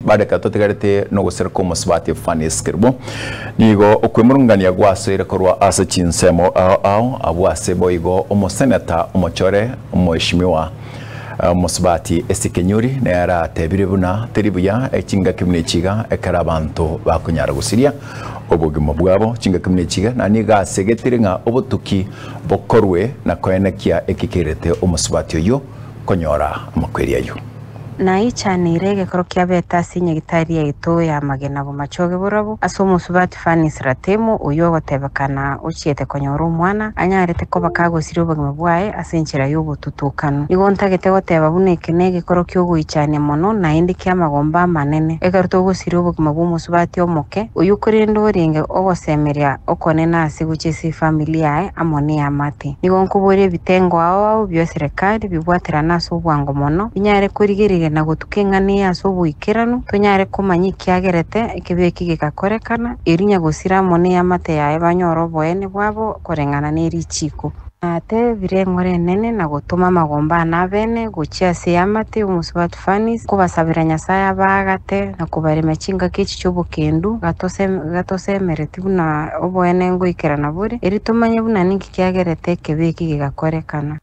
badeka totegarete no gusera ko musbati Fanis Kirbo nigo okwemurungania gwasere korwa asa chinsemo ao abwase boigo omosenata omochore omoshimiwa musbati Esikenyuri ne ara tebiribuna teribuya echinga kimne chiga ekara abantu bakunyara gusiria obugimo bwabo chinga kimne chiga nani gasegetire obutuki bokorwe na koenekia ekikirete omusbati oyo konyora amakweria yo na ichane irege korokia beta sinye gitari yito ya magena bumachoge burabu asomo subati Fanis Ratemo uyo gotebekana uchiete konyora umwana anyarete ko bakago siribo bwae asenchira yobo tutukano igontagete goteba buneke nege korokyo guichane mono na indiki amagomba manene egaruto go siribo bwabu subati omoke uyu kurindo ringe ogosemeria okonena asiguchisi familia amoni amate nigonkubore bitengo ao byo serikali bibwatira naso bwango mono inyare kurigirira na gutukengania asobwikirano tonyare kumanyi kiagerete ikibeki gikakorekana irinya gusira mone amate yae banyoro boene bwabo korengana neri chiko ate birengore nene na gutuma magomba na bene guchia se amate umusubati Fanis kubasabira Nyasaye bagate na kubarema chinga kichi cy'ubukendu gatose mereti buna oboene ngo ikerana buri eri tumanye buna ninki kiagerete kibeki gigakorekana